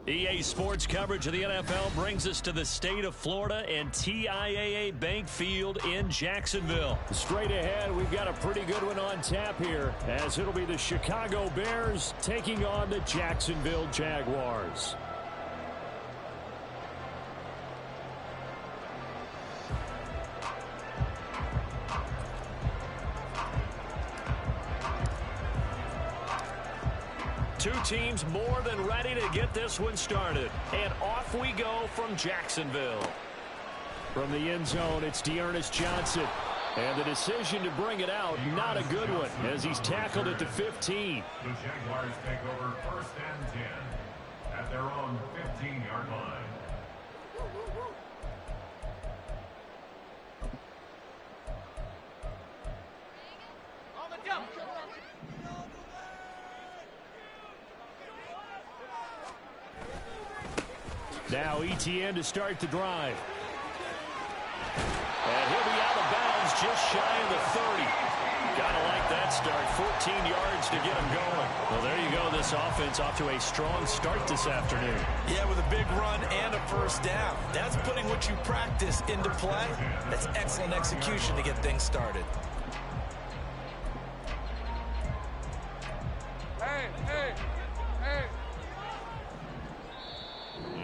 EA Sports coverage of the NFL brings us to the state of Florida and TIAA Bank Field in Jacksonville. Straight ahead, we've got a pretty good one on tap here, as it'll be the Chicago Bears taking on the Jacksonville Jaguars. Two teams more than ready to get this one started. And off we go from Jacksonville. From the end zone, it's D'Ernest Johnson. And the decision to bring it out, not a good one, as he's tackled at the 15. The Jaguars take over 1st and 10 at their own 15-yard line. Now Etienne to start the drive. And he'll be out of bounds just shy of the 30. Gotta like that start. 14 yards to get him going. Well, there you go. This offense off to a strong start this afternoon. Yeah, with a big run and a first down. That's putting what you practice into play. That's excellent execution to get things started.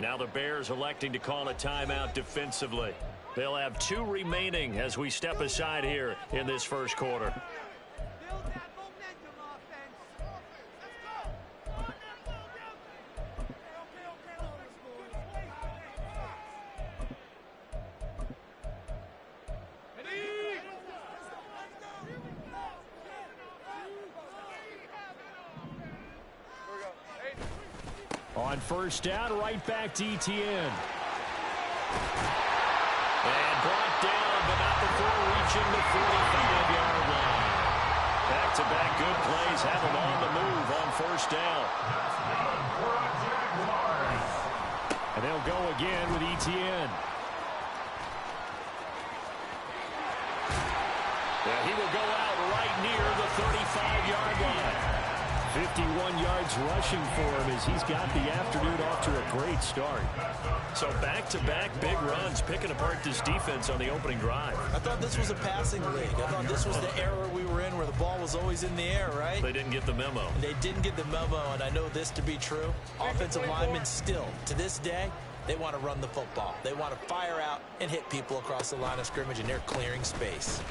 Now the Bears electing to call a timeout defensively. They'll have 2 remaining as we step aside here in this first quarter. On first down, right back to Etienne. And brought down, but not before reaching the 45-yard line. Back-to-back good plays have him on the move on first down. And they'll go again with Etienne. Yeah, he will go out right near the 35-yard line. 51 yards rushing for him as he's got the afternoon off to a great start. So back-to-back big runs, picking apart this defense on the opening drive. I thought this was a passing league. I thought this was the era we were in where the ball was always in the air, right? They didn't get the memo. They didn't get the memo, and I know this to be true. Offensive linemen still, to this day, they want to run the football. They want to fire out and hit people across the line of scrimmage, and they're clearing space.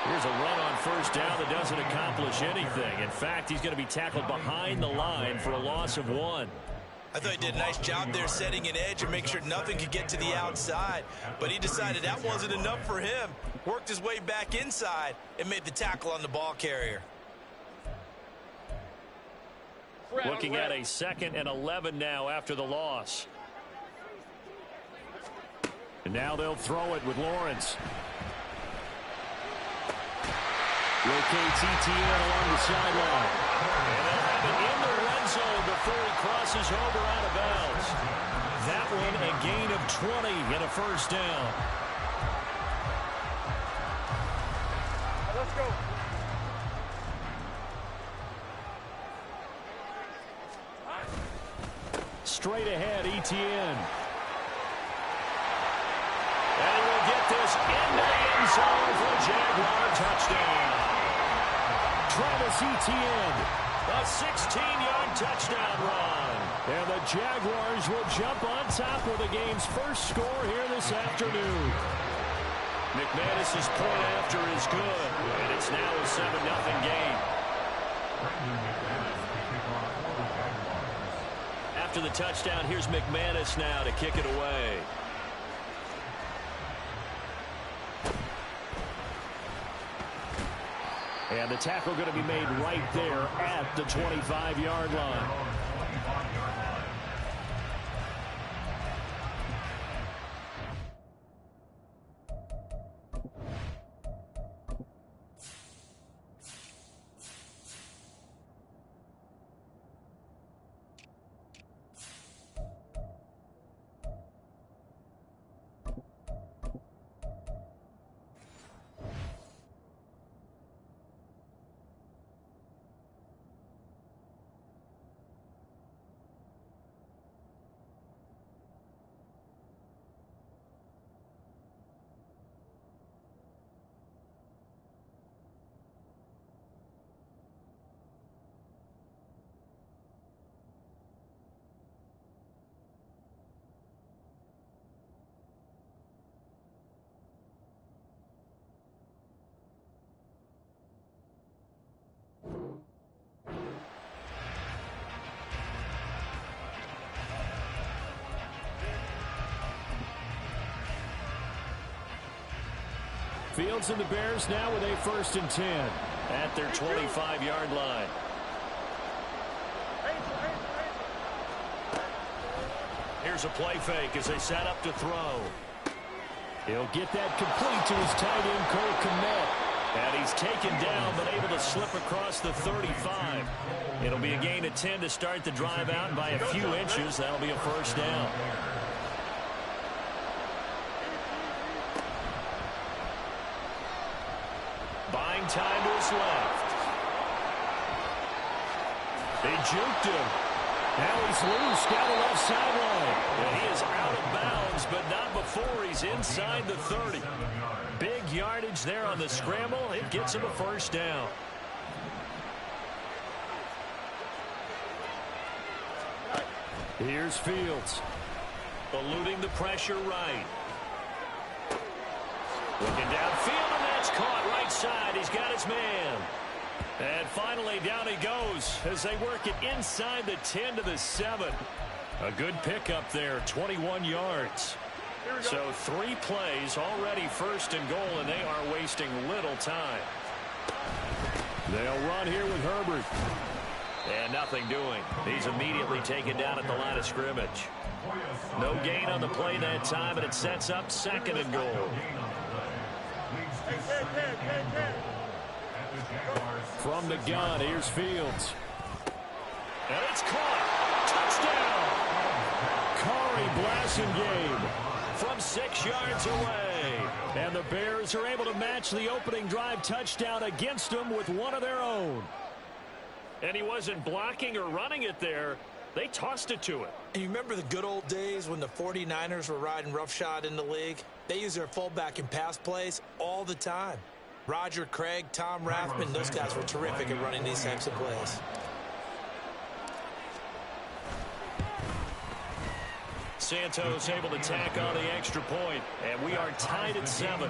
Here's a run on first down that doesn't accomplish anything. In fact, he's going to be tackled behind the line for a loss of 1. I thought he did a nice job there setting an edge and making sure nothing could get to the outside. But he decided that wasn't enough for him. Worked his way back inside and made the tackle on the ball carrier. Looking at a 2nd and 11 now after the loss. And now they'll throw it with Lawrence. Locates Etienne along the sideline. And they'll have it in the red zone before he crosses over out of bounds. That one a gain of 20 and a first down. Let's go. Straight ahead, Etienne. And he will get this into the end zone for a Jaguar touchdown. Travis Etienne. A 16-yard touchdown run. And the Jaguars will jump on top of the game's first score here this afternoon. McManus's point after is good, and it's now a 7-0 game. After the touchdown, here's McManus now to kick it away. And the tackle going to be made right there at the 25-yard line. Fields and the Bears now with a 1st and 10 at their 25-yard line. Here's a play fake as they set up to throw. He'll get that complete to his tight end, Cole Kmet. And he's taken down, but able to slip across the 35. It'll be a gain of 10 to start the drive out, and by a few inches, that'll be a 1st down. Buying time to his left. They juked him. Now he's loose down the left sideline. And he is out of bounds, but not before he's inside the 30. Big yardage there on the scramble. It gets him a 1st down. Here's Fields. Eluding the pressure right. Looking downfield, and that's caught right side. He's got his man. And finally, down he goes as they work it inside the 10 to the 7. A good pickup there, 21 yards. So 3 plays, already 1st and goal, and they are wasting little time. They'll run here with Herbert. And nothing doing. He's immediately taken down at the line of scrimmage. No gain on the play that time, and it sets up 2nd and goal. From the gun, here's Fields. And it's caught. Touchdown! Kari Blasingame from 6 yards away. And the Bears are able to match the opening drive touchdown against them with one of their own. And he wasn't blocking or running it there. They tossed it to him. And you remember the good old days when the 49ers were riding roughshod in the league? They use their fullback in pass plays all the time. Roger Craig, Tom Rathman, those guys were terrific at running these types of plays. Santos able to tack on the extra point, and we are tied at 7.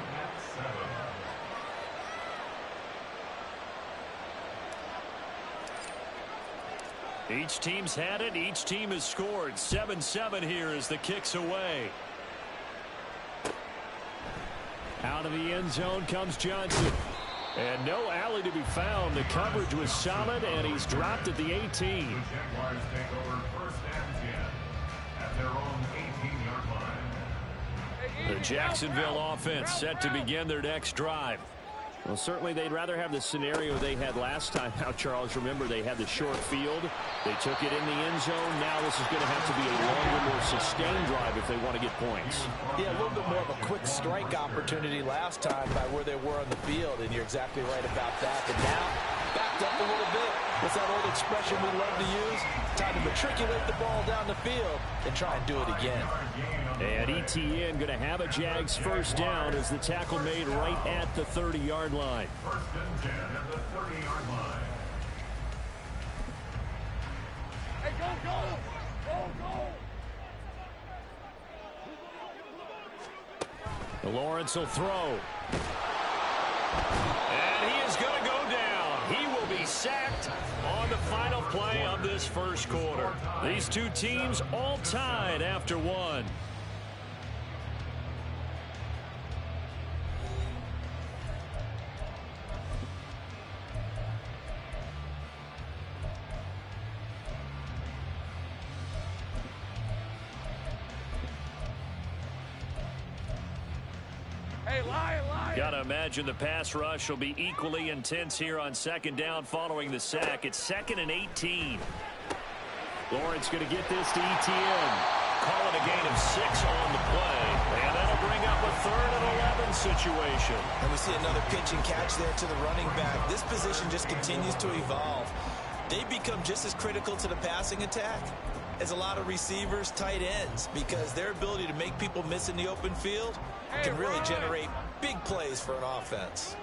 Each team's had it. Each team has scored. 7-7 here as the kick's away. Out of the end zone comes Johnson. And no alley to be found. The coverage was solid, and he's dropped at the 18. The Jaguars take over 1st and 10 at their own 18-yard line. The Jacksonville offense set to begin their next drive. Well, certainly they'd rather have the scenario they had last time out, Charles. Remember, they had the short field. They took it in the end zone. Now this is going to have to be a longer, more sustained drive if they want to get points. Yeah, a little bit more of a quick strike opportunity last time by where they were on the field, and you're exactly right about that. But now, backed up a little bit. What's that old expression we love to use? Time to matriculate the ball down the field and try and do it again. And ETN going to have a Jags 1st down as the tackle made right at the 30-yard line. 1st and 10 at the 30-yard line. Hey, go! Lawrence will throw. And he is going to go down. He will be sacked on the final play of this 1st quarter. These two teams all tied after 1. Gotta imagine the pass rush will be equally intense here on 2nd down following the sack. It's 2nd and 18. Lawrence going to get this to ETN. Call it a gain of 6 on the play. And that'll bring up a 3rd and 11 situation. And we see another pitch and catch there to the running back. This position just continues to evolve. They become just as critical to the passing attack as a lot of receivers, tight ends, because their ability to make people miss in the open field can really generate big plays for an offense.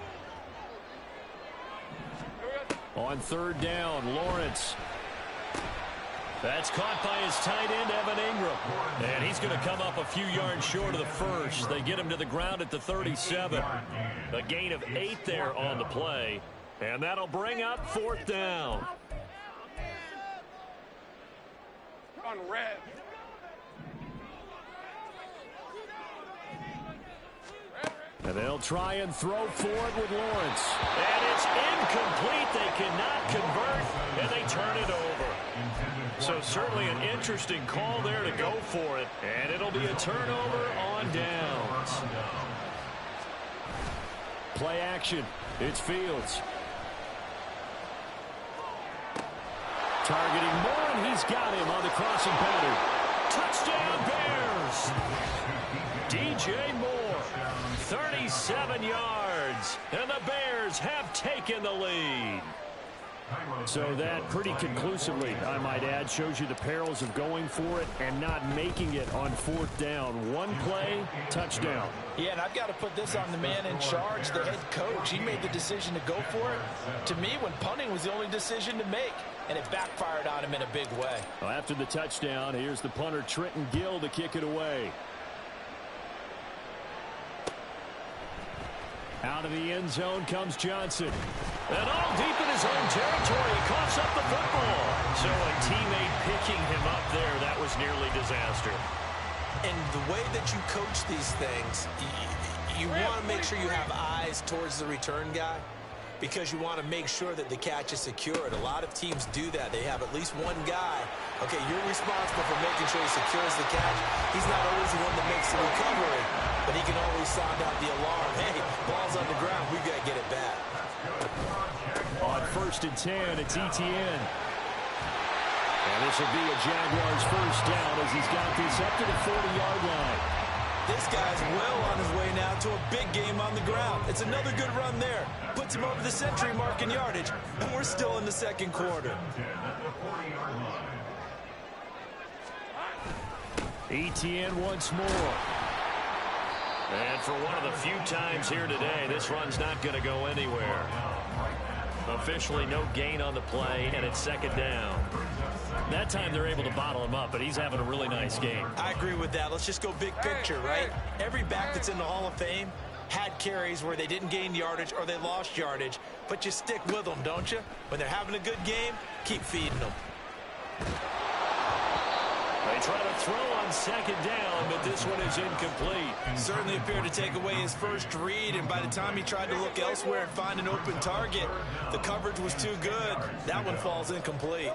On 3rd down, Lawrence. That's caught by his tight end, Evan Ingram. And he's going to come up a few yards short of the 1st. They get him to the ground at the 37. A gain of 8 there on the play. And that'll bring up 4th down. On red. And they'll try and throw for it with Lawrence. And it's incomplete. They cannot convert, and they turn it over. So certainly an interesting call there to go for it. And it'll be a turnover on downs. Play action. It's Fields. Targeting Moore, and he's got him on the crossing pattern. Touchdown Bears! DJ Moore, 37 yards, and the Bears have taken the lead. So that pretty conclusively, I might add, shows you the perils of going for it and not making it on fourth down. One play, touchdown. Yeah, and I've got to put this on the man in charge, the head coach. He made the decision to go for it. To me, when punting was the only decision to make, and it backfired on him in a big way. Well, after the touchdown, here's the punter, Trenton Gill, to kick it away. Out of the end zone comes Johnson. And all deep in his own territory, he coughs up the football. So a teammate picking him up there, that was nearly disaster. And the way that you coach these things, you want to make sure you have eyes towards the return guy, because you want to make sure that the catch is secured. A lot of teams do that. They have at least one guy. Okay, you're responsible for making sure he secures the catch. He's not always the one that makes the recovery, but he can always sound out the alarm. Hey, ball's on the ground. We've got to get it back. On 1st and 10, it's Etienne. And this will be a Jaguars first down as he's got this up to the 40-yard line. This guy's well on his way now to a big game on the ground. It's another good run there. Puts him over the century mark in yardage, and we're still in the second quarter. Etienne once more. And for one of the few times here today, this run's not going to go anywhere. Officially no gain on the play, and it's second down. That time they're able to bottle him up, but he's having a really nice game. I agree with that. Let's just go big picture, right? Every back that's in the Hall of Fame had carries where they didn't gain yardage or they lost yardage, but you stick with them, don't you? When they're having a good game, keep feeding them. They try to throw on second down, but this one is incomplete. Certainly appeared to take away his first read, and by the time he tried to look elsewhere and find an open target, the coverage was too good. That one falls incomplete.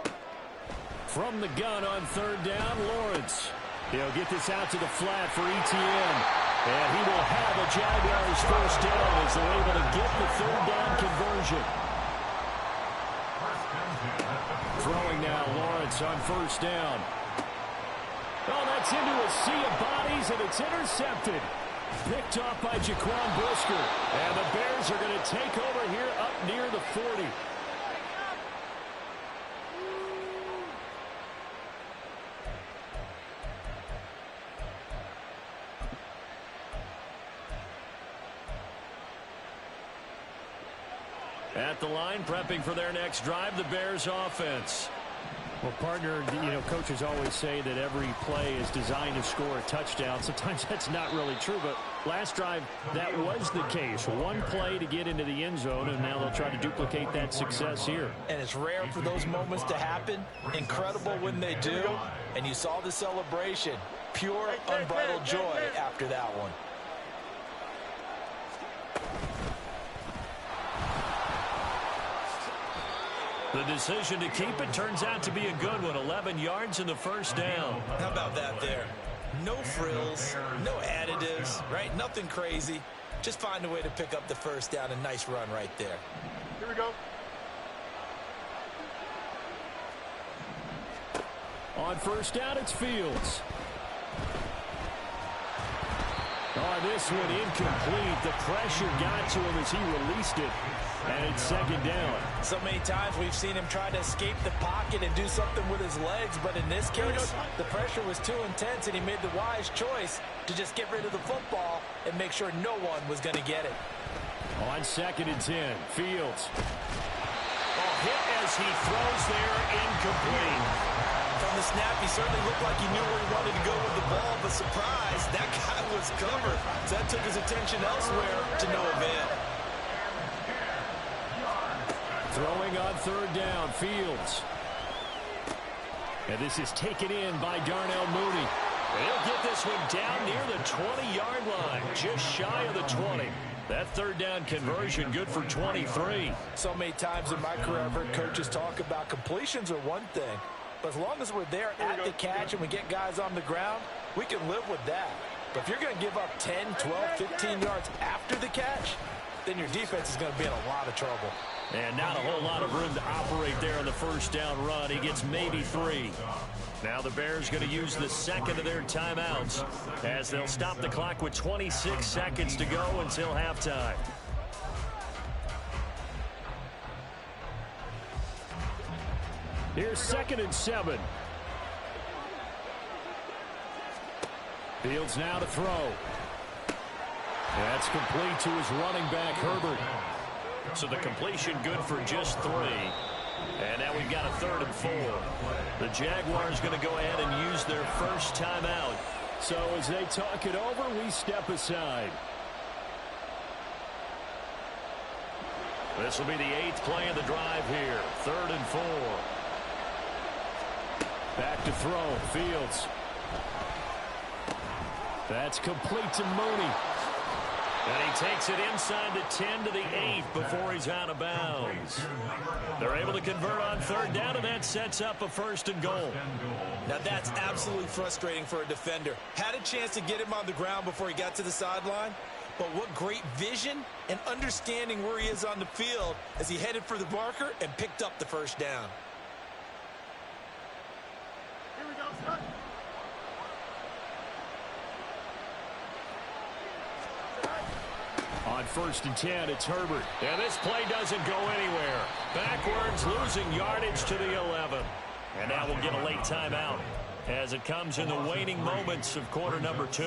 From the gun on third down, Lawrence. He'll get this out to the flat for Etienne. And he will have a Jaguars first down as they're able to get the third down conversion. Throwing now, Lawrence on first down. Oh, that's into a sea of bodies, and it's intercepted. Picked off by Jaquan Brisker. And the Bears are going to take over here up near the 40. At the line, prepping for their next drive, the Bears offense. Well, partner, coaches always say that every play is designed to score a touchdown. Sometimes that's not really true, but last drive, that was the case. One play to get into the end zone, and now they'll try to duplicate that success here. And it's rare for those moments to happen. Incredible when they do. And you saw the celebration. Pure, unbridled joy after that one. The decision to keep it turns out to be a good one. 11 yards in the first down. How about that there? No frills, no additives, right? Nothing crazy. Just find a way to pick up the first down. A nice run right there. Here we go. On first down, it's Fields. Oh, this one incomplete. The pressure got to him as he released it. And it's second down. So many times we've seen him try to escape the pocket and do something with his legs, but in this case, the pressure was too intense, and he made the wise choice to just get rid of the football and make sure no one was going to get it. On 2nd and 10, Fields. Oh, hit as he throws there, incomplete. From the snap, he certainly looked like he knew where he wanted to go with the ball, but surprise, that guy was covered. So that took his attention elsewhere to no avail. Throwing on third down, Fields. And this is taken in by Darnell Mooney. And he'll get this one down near the 20-yard line, just shy of the 20. That third down conversion good for 23. So many times in my career, I've heard coaches talk about completions are one thing, but as long as we're there at the catch and we get guys on the ground, we can live with that. But if you're going to give up 10, 12, 15 yards after the catch, then your defense is going to be in a lot of trouble. And not a whole lot of room to operate there on the first down run. He gets maybe 3. Now the Bears going to use the second of their timeouts as they'll stop the clock with 26 seconds to go until halftime. Here's 2nd and 7. Fields now to throw. That's complete to his running back, Herbert. So the completion good for just 3. And now we've got a 3rd and 4. The Jaguars going to go ahead and use their first timeout. So as they talk it over, we step aside. This will be the 8th play of the drive here. 3rd and 4. Back to throw. Fields. That's complete to Mooney. And he takes it inside the 10 to the 8 before he's out of bounds. They're able to convert on 3rd down, and that sets up a 1st and goal. Now that's absolutely frustrating for a defender. Had a chance to get him on the ground before he got to the sideline, but what great vision and understanding where he is on the field as he headed for the marker and picked up the 1st down. Here we go, son. On 1st and 10, it's Herbert. And this play doesn't go anywhere. Backwards, losing yardage to the 11. And now we'll get a late timeout as it comes in the waning moments of quarter number 2.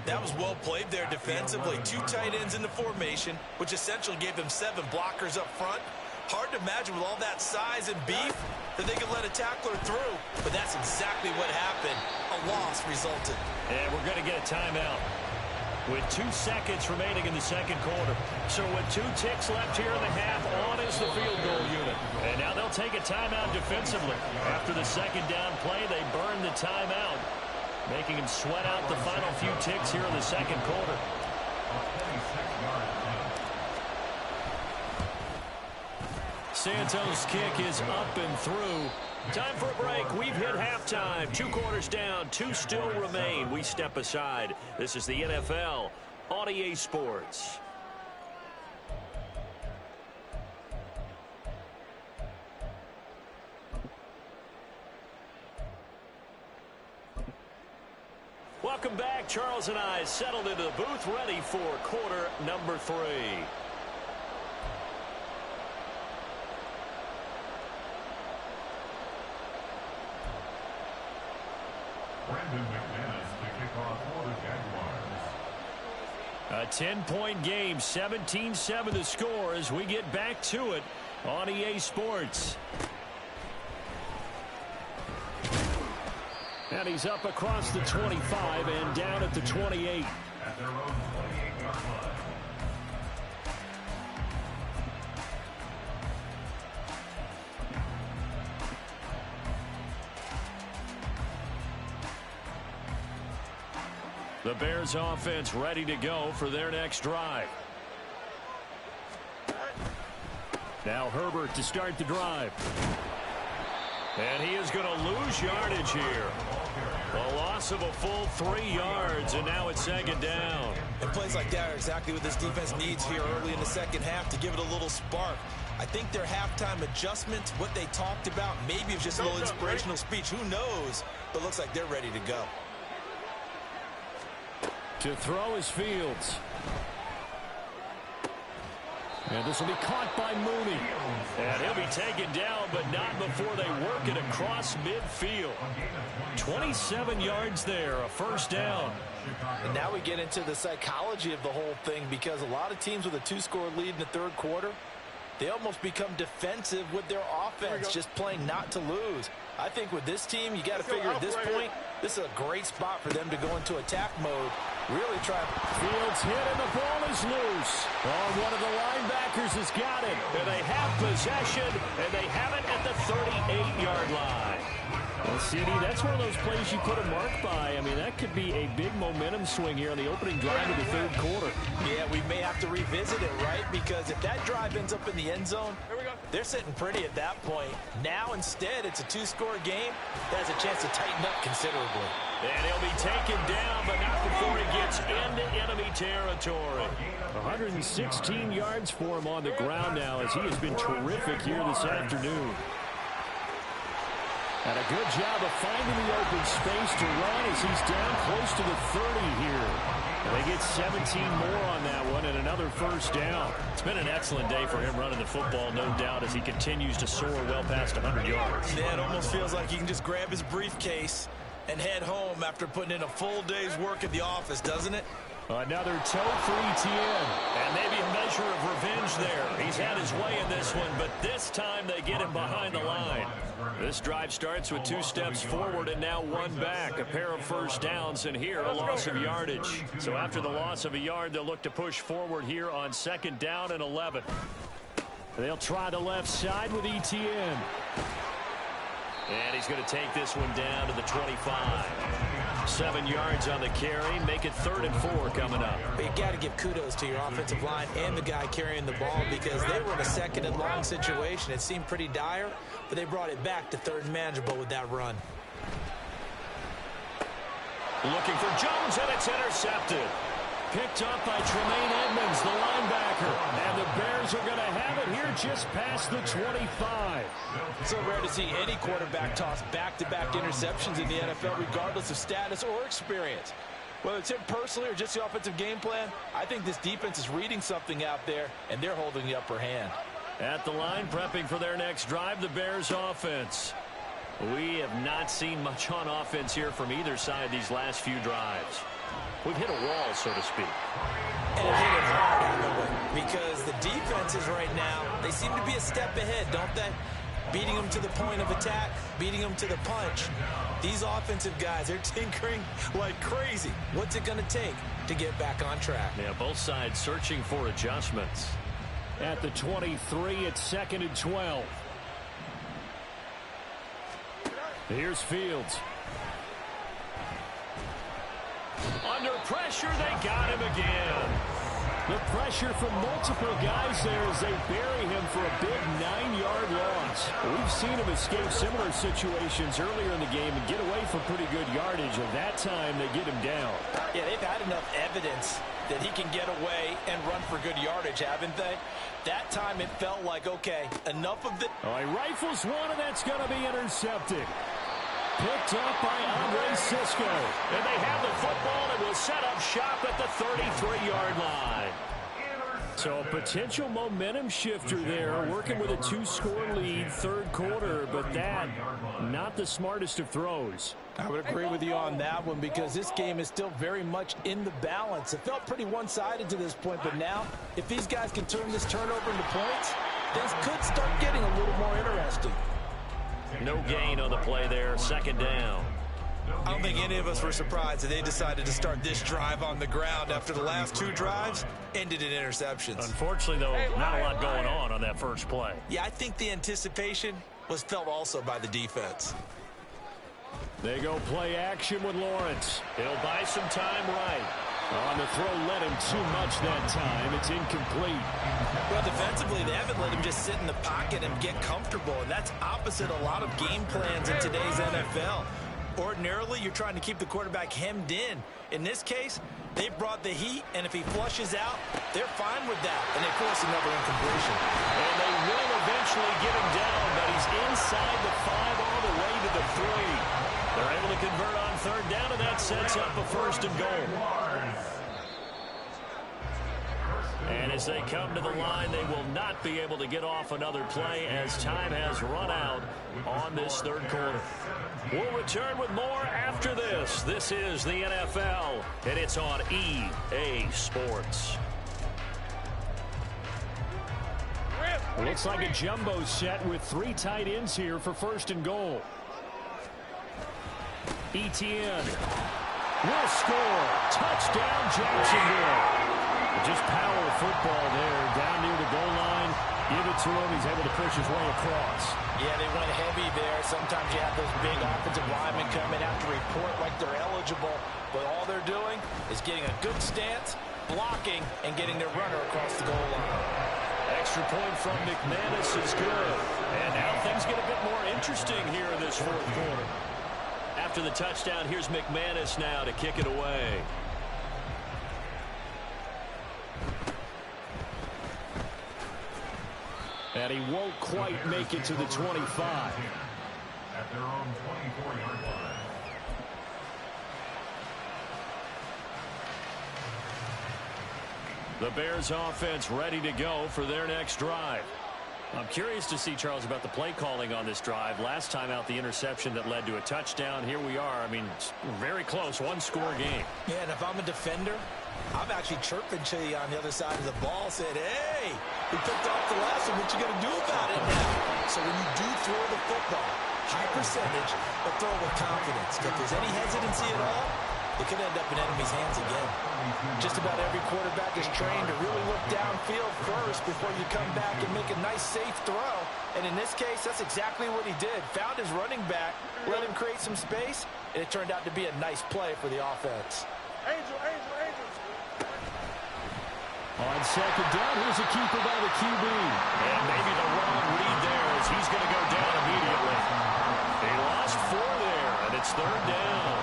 That was well played there defensively. 2 tight ends in the formation, which essentially gave them 7 blockers up front. Hard to imagine with all that size and beef that they could let a tackler through. But that's exactly what happened. A loss resulted. And we're going to get a timeout with 2 seconds remaining in the second quarter. So with 2 ticks left here in the half, on is the field goal unit. And now they'll take a timeout defensively. After the second down play, they burn the timeout, making him sweat out the final few ticks here in the second quarter. Santos' kick is up and through. Time for a break. We've hit halftime. 2 quarters down. 2 still remain. We step aside. This is the NFL on EA Sports. Welcome back. Charles and I settled into the booth, ready for quarter number 3. Brandon McManus to kick off for the Jaguars. A 10-point game, 17-7 the score as we get back to it on EA Sports. And he's up across the 25 and down at the 28. At their own 28-yard line. The Bears offense ready to go for their next drive. Now Herbert to start the drive. And he is going to lose yardage here. A loss of a full 3 yards, and now it's 2nd down. And plays like that are exactly what this defense needs here early in the second half to give it a little spark. I think their halftime adjustments, what they talked about, maybe it's just a little inspirational speech. Who knows? But looks like they're ready to go. To throw is Fields. And this will be caught by Mooney. And he'll be taken down, but not before they work it across midfield. 27 yards there, a 1st down. And now we get into the psychology of the whole thing, because a lot of teams with a 2-score lead in the 3rd quarter, they almost become defensive with their offense, just playing not to lose. I think with this team, you got to figure at this point, this is a great spot for them to go into attack mode. Really try. Fields hit and the ball is loose. Oh, one of the linebackers has got it. And they have possession, and they have it at the 38-yard line. Well, CD, that's one of those plays you put a mark by. I mean, that could be a big momentum swing here on the opening drive of the third quarter. Yeah, we may have to revisit it, right? Because if that drive ends up in the end zone, they're sitting pretty at that point. Now, instead, it's a two-score game that has a chance to tighten up considerably. And he'll be taken down, but not before he gets into enemy territory. 116 yards for him on the ground now as he has been terrific here this afternoon. And a good job of finding the open space to run as he's down close to the 30 here. And they get 17 more on that one and another first down. It's been an excellent day for him running the football, no doubt, as he continues to soar well past 100 yards. Yeah, it almost feels like he can just grab his briefcase and head home after putting in a full day's work at the office, doesn't it? Another toe for Etienne. And maybe a measure of revenge there. He's had his way in this one, but this time they get him behind the line. This drive starts with 2 steps forward and now 1 back. A pair of first downs, and here a loss of yardage. So after the loss of a yard, they'll look to push forward here on 2nd down and 11. They'll try the left side with Etienne. And he's going to take this one down to the 25. 7 yards on the carry. Make it 3rd and 4 coming up. You got to give kudos to your offensive line and the guy carrying the ball because they were in a 2nd and long situation. It seemed pretty dire, but they brought it back to 3rd and manageable with that run. Looking for Jones, and it's intercepted. Picked up by Tremaine Edmonds, the linebacker. And the Bears are going to have it here just past the 25. So rare to see any quarterback toss back-to-back interceptions in the NFL, regardless of status or experience. Whether it's him personally or just the offensive game plan, I think this defense is reading something out there, and they're holding the upper hand. At the line, prepping for their next drive, the Bears offense. We have not seen much on offense here from either side these last few drives. We've hit a wall, so to speak. And hit it hard, haven't we? Because the defenses right now, they seem to be a step ahead, don't they? Beating them to the point of attack, beating them to the punch. These offensive guys, they're tinkering like crazy. What's it going to take to get back on track? Yeah, both sides searching for adjustments. At the 23, it's 2nd and 12. Here's Fields. Under pressure, they got him again. The pressure from multiple guys there as they bury him for a big 9-yard loss. We've seen him escape similar situations earlier in the game and get away for pretty good yardage, and that time they get him down. Yeah, they've had enough evidence that he can get away and run for good yardage, haven't they? That time it felt like, okay, enough of this. Oh, he rifles one, and that's going to be intercepted. Picked up by Andre Cisco. And they have the football and will set up shop at the 33-yard line. So a potential momentum shifter there, working with a 2-score lead, 3rd quarter, but that, not the smartest of throws. I would agree with you on that one because this game is still very much in the balance. It felt pretty one-sided to this point, but now, if these guys can turn this turnover into points, things could start getting a little more interesting. No gain on the play there, 2nd down. I don't think any of us were surprised that they decided to start this drive on the ground after the last 2 drives ended in interceptions. Unfortunately, though, not a lot going on that first play. Yeah, I think the anticipation was felt also by the defense. They go play action with Lawrence. He'll buy some time right. On the throw, let him too much that time. It's incomplete. Well, defensively, they haven't let him just sit in the pocket and get comfortable, and that's opposite a lot of game plans in today's NFL. Ordinarily, you're trying to keep the quarterback hemmed in. In this case, they brought the heat, and if he flushes out, they're fine with that, and they force another incompletion. And they will eventually get him down, but he's inside the 5 all the way to the 3. They're able to convert on 3rd down, and that sets up a 1st and goal. And as they come to the line, they will not be able to get off another play as time has run out on this 3rd quarter. We'll return with more after this. This is the NFL, and it's on EA Sports. Looks like a jumbo set with 3 tight ends here for 1st and goal. Etienne will score. Touchdown, Jacksonville. Just power football there down near the goal line. Give it to him. He's able to push his way across. Yeah, they went heavy there. Sometimes you have those big offensive linemen come in, have to report like they're eligible, but all they're doing is getting a good stance, blocking, and getting their runner across the goal line. Extra point from McManus is good. And now things get a bit more interesting here in this fourth quarter. After the touchdown, here's McManus now to kick it away. And he won't quite make it to the 25. At their own 24-yard line. The Bears offense ready to go for their next drive. I'm curious to see, Charles, about the play calling on this drive. Last time out, the interception that led to a touchdown. Here we are. I mean, it's very close, one-score game. Yeah, and if I'm a defender, I'm actually chirping to you on the other side of the ball, saying, hey, we picked off the last one. What you going to do about it now? So when you do throw the football, high percentage, but throw it with confidence. If there's any hesitancy at all, it could end up in enemy's hands again. Just about every quarterback is trained to really look downfield first before you come back and make a nice, safe throw. And in this case, that's exactly what he did. Found his running back, let him create some space, and it turned out to be a nice play for the offense. Angel, Angel, Angel. On second down, here's a keeper by the QB. And maybe the wrong read there as he's going to go down immediately. He lost 4 there, and it's third down.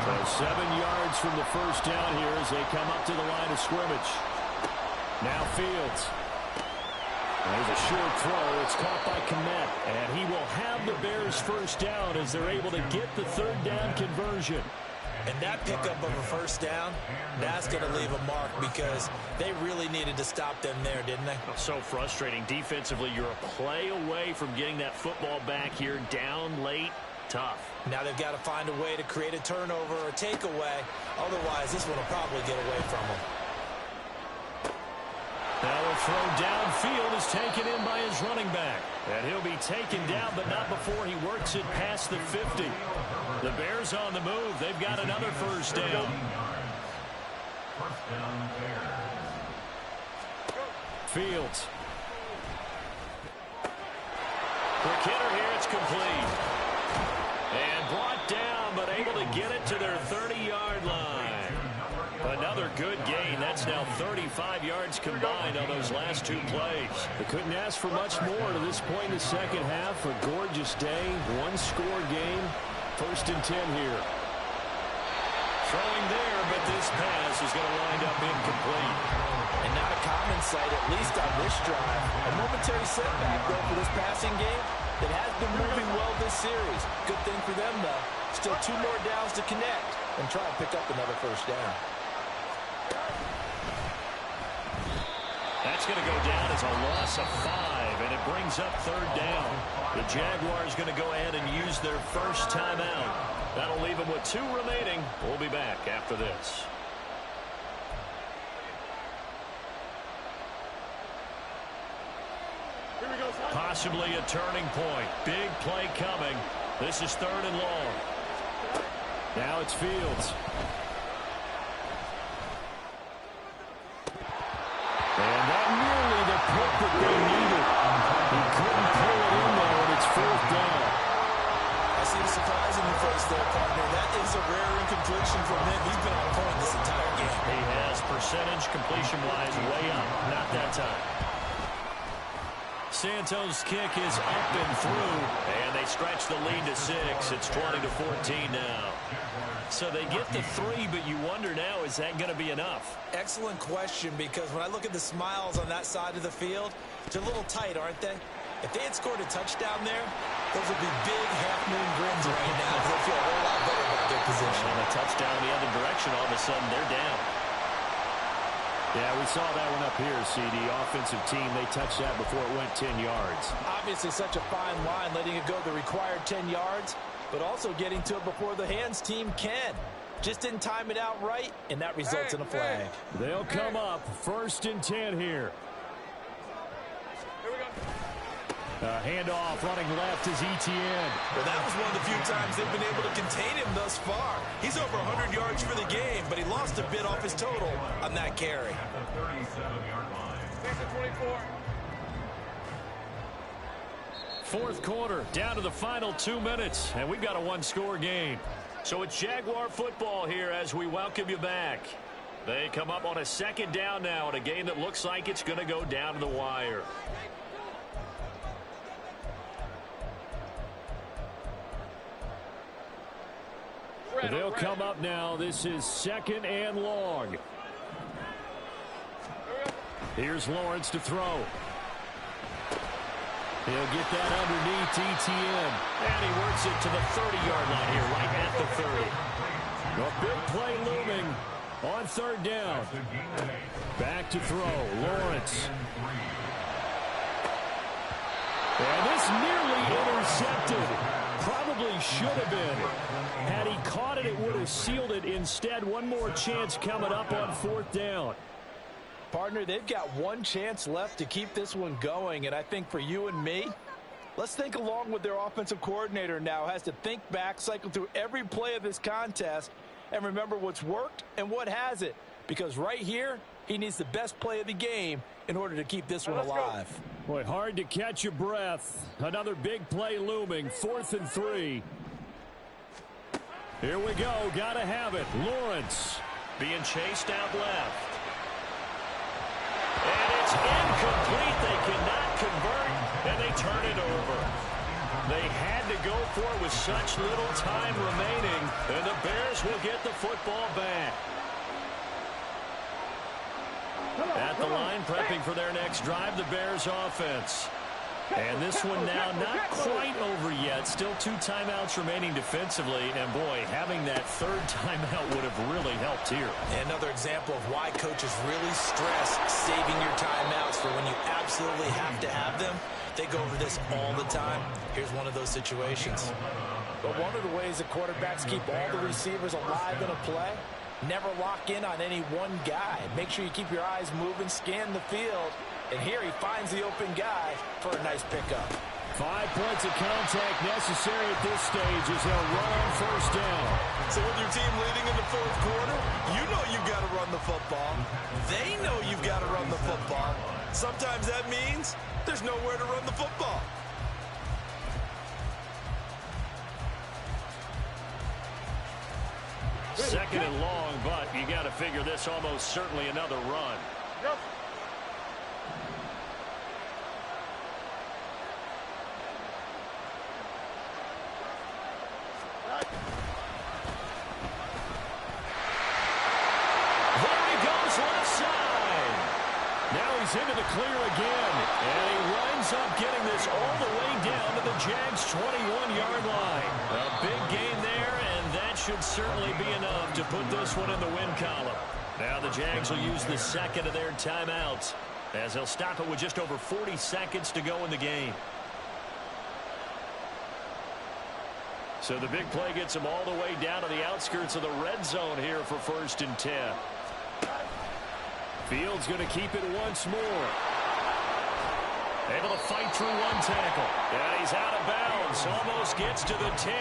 So 7 yards from the first down here as they come up to the line of scrimmage. Now Fields. There's a short throw. It's caught by Kmet. And he will have the Bears first down as they're able to get the third down conversion. And that pickup of a first down, that's going to leave a mark because they really needed to stop them there, didn't they? So frustrating. Defensively, you're a play away from getting that football back here down late. Tough. Now they've got to find a way to create a turnover or a takeaway. Otherwise, this one will probably get away from them. Now a throw downfield is taken in by his running back. And he'll be taken down, but not before he works it past the 50. The Bears on the move. They've got another first down. First down, Bears. Fields. Quick hitter here. It's complete. And brought down, but able to get it to their 30-yard line. Another good gain. That's now 35 yards combined on those last 2 plays. They couldn't ask for much more to this point in the second half. A gorgeous day, one-score game. First and 10 here. Throwing there, but this pass is going to wind up incomplete. And not a common sight, at least on this drive. A momentary setback, though, for this passing game that has been moving well this series. Good thing for them, though. Still 2 more downs to connect and try and pick up another first down. That's going to go down as a loss of 5, and it brings up third down. The Jaguars going to go ahead and use their first timeout. That'll leave them with 2 remaining. We'll be back after this. Here we go, son. Possibly a turning point. Big play coming. This is third and long. Now it's Fields. And that nearly the pick that they needed. He couldn't pull it in there, and it's fourth down. I see the surprise in your face there, partner. That is a rare incompletion from him. He's been on point this entire game. He has percentage completion-wise way up. Not that time. Santos' kick is up and through, and they stretch the lead to 6. It's 20-14 now. So they get the 3, but you wonder now, is that going to be enough? Excellent question, because when I look at the smiles on that side of the field, they're a little tight, aren't they? If they had scored a touchdown there, those would be big half-moon grins right now because they feel a whole lot better about their position. And a touchdown the other direction, all of a sudden they're down. Yeah, we saw that one up here, CD. Offensive team, they touched that before it went 10 yards. Obviously such a fine line, letting it go the required 10 yards, but also getting to it before the hands team can. Just didn't time it out right, and that results in a flag. They'll come up first and 10 here. Here we go. Handoff running left is Etienne. Well, that was one of the few times they've been able to contain him thus far. He's over 100 yards for the game, but he lost a bit off his total on that carry. At the 37-yard line. Takes it 24. Fourth quarter, down to the final 2 minutes, and we've got a one-score game. So it's Jaguar football here as we welcome you back. They come up on a second down now in a game that looks like it's going to go down to the wire. They'll come up now. This is 2nd and long. Here's Lawrence to throw. He'll get that underneath ETN. And he works it to the 30-yard line here, right at the 30. A big play looming on 3rd down. Back to throw. Lawrence. And this nearly intercepted. Probably should have been. Had he caught it, it would have sealed it. Instead, one more chance coming up on 4th down. Partner, they've got one chance left to keep this one going, and I think for you and me, let's think along with their offensive coordinator now. Has to think back, cycle through every play of this contest, and remember what's worked and what hasn't. Because right here, he needs the best play of the game in order to keep this one alive. Boy, hard to catch your breath. Another big play looming, 4th and 3. Here we go, gotta have it. Lawrence being chased out left. And it's incomplete. They cannot convert, and they turn it over. They had to go for it with such little time remaining, and the Bears will get the football back. At the line, prepping for their next drive, the Bears offense. And this one now not quite over yet. Still 2 timeouts remaining defensively. And, boy, having that 3rd timeout would have really helped here. Another example of why coaches really stress saving your timeouts for when you absolutely have to have them. They go over this all the time. Here's one of those situations. But one of the ways that quarterbacks keep all the receivers alive in a play, never lock in on any one guy. Make sure you keep your eyes moving, scan the field. And here he finds the open guy for a nice pickup. 5 points of contact necessary at this stage as they'll run on 1st down. So with your team leading in the 4th quarter, you know you've got to run the football. They know you've got to run the football. Sometimes that means there's nowhere to run the football. Second and long, but you got to figure this almost certainly another run. Into the clear again, and he winds up getting this all the way down to the Jags' 21-yard line. A big gain there, and that should certainly be enough to put this one in the win column. Now the Jags will use the 2nd of their timeouts, as they'll stop it with just over 40 seconds to go in the game. So the big play gets them all the way down to the outskirts of the red zone here for 1st and 10. Fields going to keep it once more. Able to fight through one tackle. And he's out of bounds. Almost gets to the 10.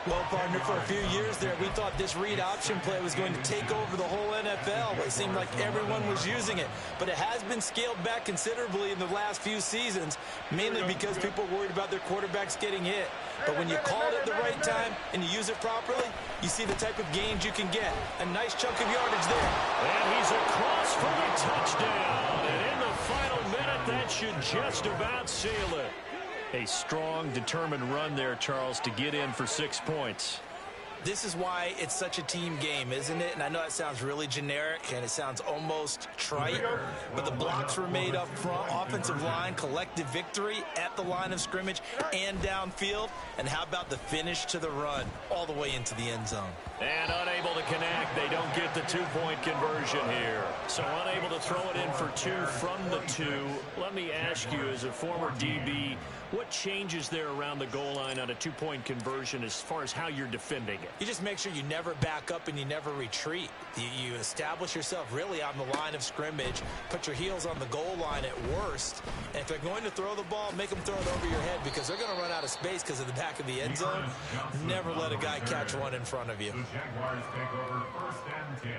Well, partner, for a few years there, we thought this read option play was going to take over the whole NFL. It seemed like everyone was using it. But it has been scaled back considerably in the last few seasons, mainly because people are worried about their quarterbacks getting hit. But when you call it at the right time and you use it properly, you see the type of gains you can get. A nice chunk of yardage there. And he's across for the touchdown. And in the final minute, that should just about seal it. A strong, determined run there, Charles, to get in for 6 points. This is why it's such a team game, isn't it? And I know that sounds really generic and it sounds almost trite, but the blocks were made up front, offensive line, collective victory at the line of scrimmage and downfield. And how about the finish to the run all the way into the end zone? And unable to connect. They don't get the 2-point conversion here. So unable to throw it in for 2 from the 2. Let me ask you, as a former DB, what changes there around the goal line on a 2-point conversion as far as how you're defending it? You just make sure you never back up and you never retreat. You establish yourself really on the line of scrimmage, put your heels on the goal line at worst, and if they're going to throw the ball, make them throw it over your head because they're going to run out of space because of the back of the end zone. Never let a guy catch one in front of you. The Jaguars take over 1st and 10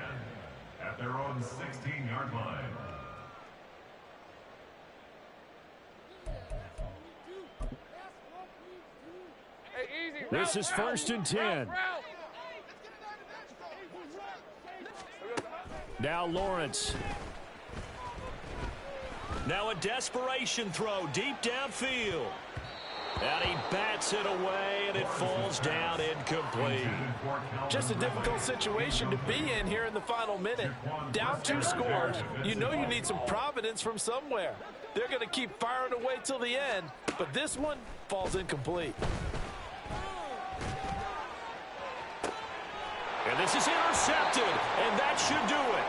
at their own 16-yard line. Hey, easy. This is 1st and 10. Now Lawrence. Now a desperation throw deep downfield. And he bats it away, and it falls down incomplete. Just a difficult situation to be in here in the final minute. Down 2 scores, you know you need some providence from somewhere. They're going to keep firing away till the end, but this one falls incomplete. And this is intercepted, and that should do it.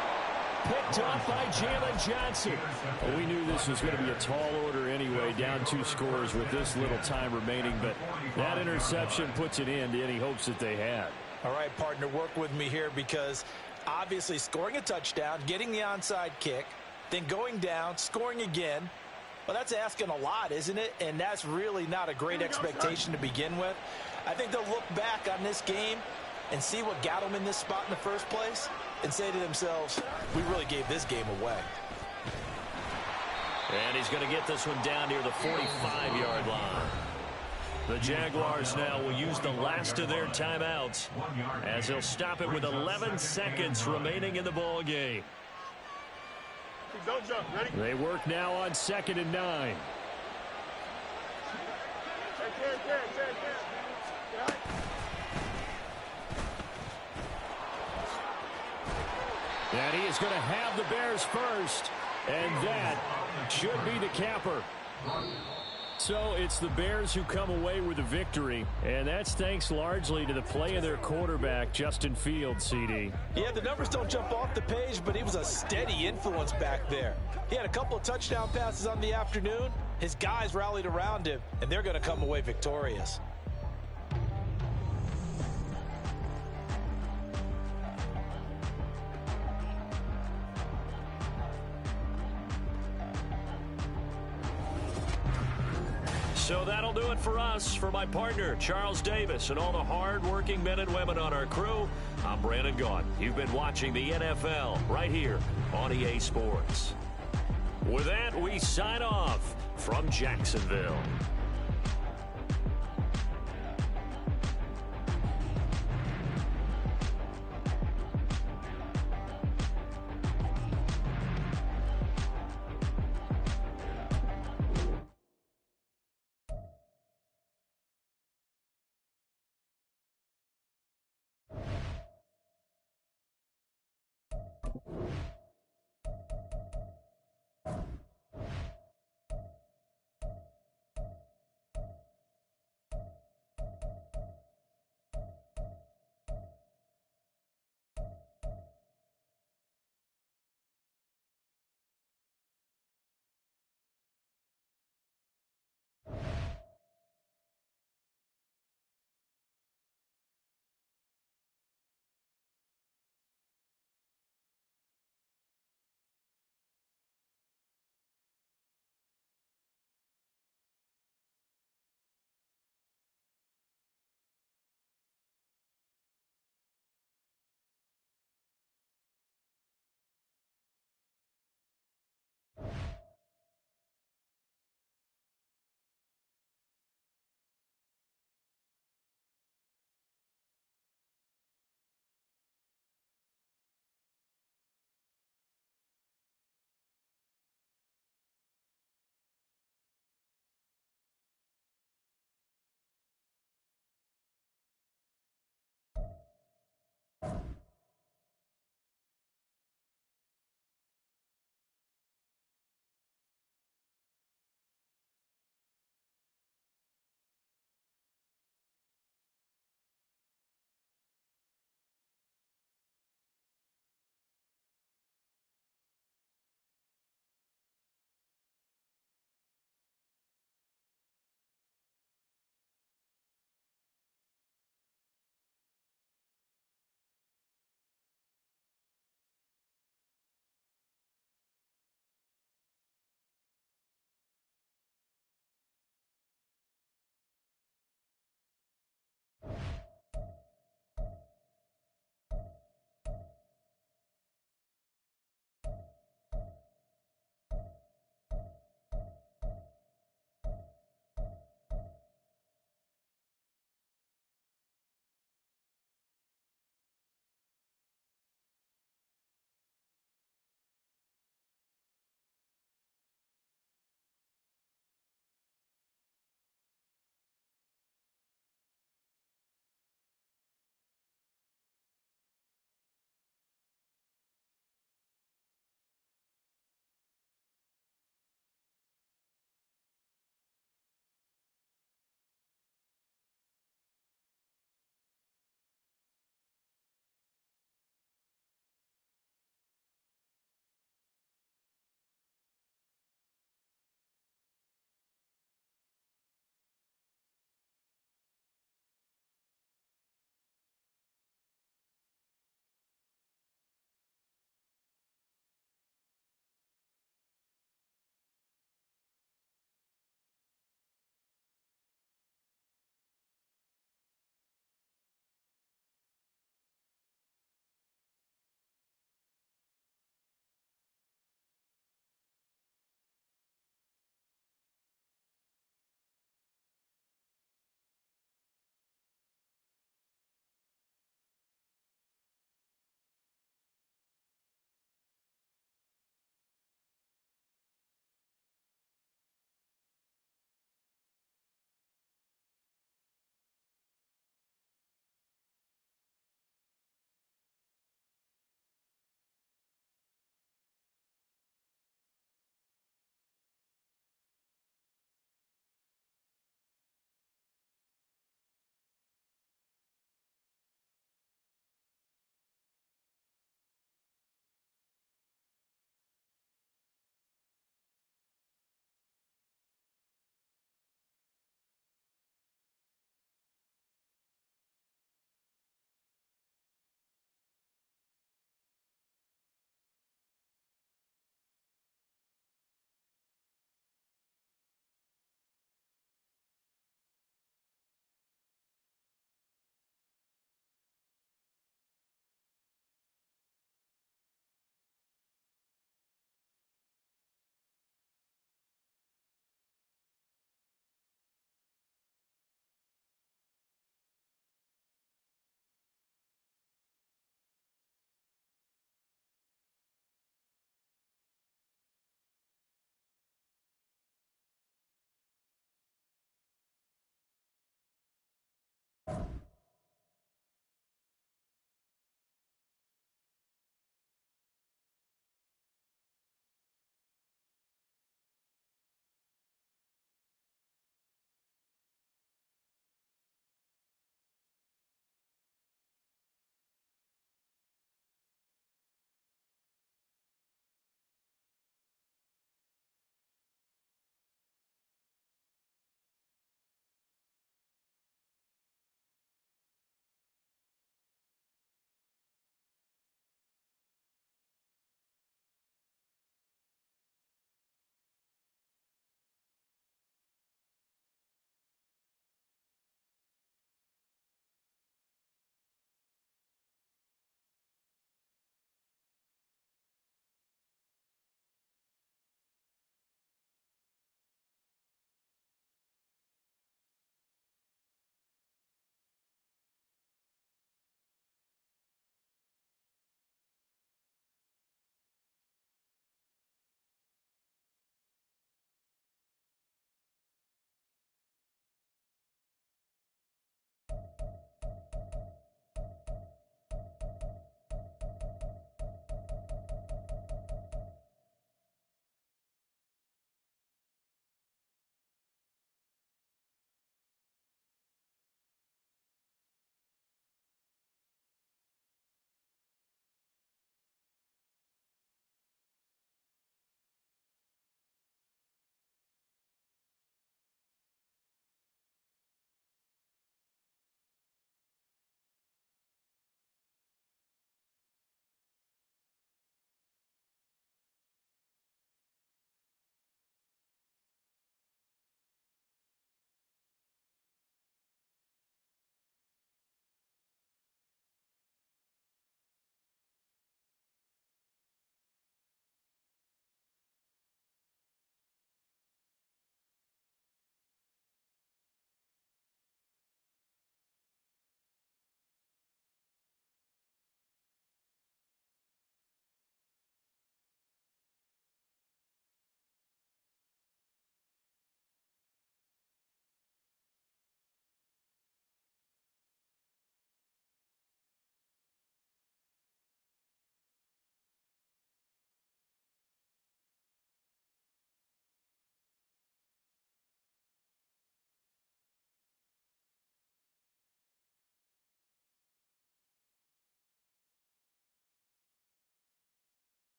Picked off by Jalen Johnson. Well, we knew this was going to be a tall order anyway, down 2 scores with this little time remaining, but that interception puts an end to any hopes that they had. All right, partner, work with me here because obviously scoring a touchdown, getting the onside kick, then going down, scoring again, well, that's asking a lot, isn't it? And that's really not a great expectation to begin with. I think they'll look back on this game and see what got them in this spot in the first place and say to themselves, we really gave this game away. And he's going to get this one down near the 45-yard line. The Jaguars now will use the last of their timeouts as they'll stop it with 11 seconds remaining in the ball game. Don't jump. Ready? They work now on 2nd and 9. And he is going to have the Bears first, and that should be the capper. So it's the Bears who come away with the victory, and that's thanks largely to the play of their quarterback, Justin Fields, CD. Yeah, the numbers don't jump off the page, but he was a steady influence back there. He had a couple of touchdown passes on the afternoon. His guys rallied around him, and they're going to come away victorious. So that'll do it for us. For my partner, Charles Davis, and all the hard-working men and women on our crew, I'm Brandon Gaudin. You've been watching the NFL right here on EA Sports. With that, we sign off from Jacksonville.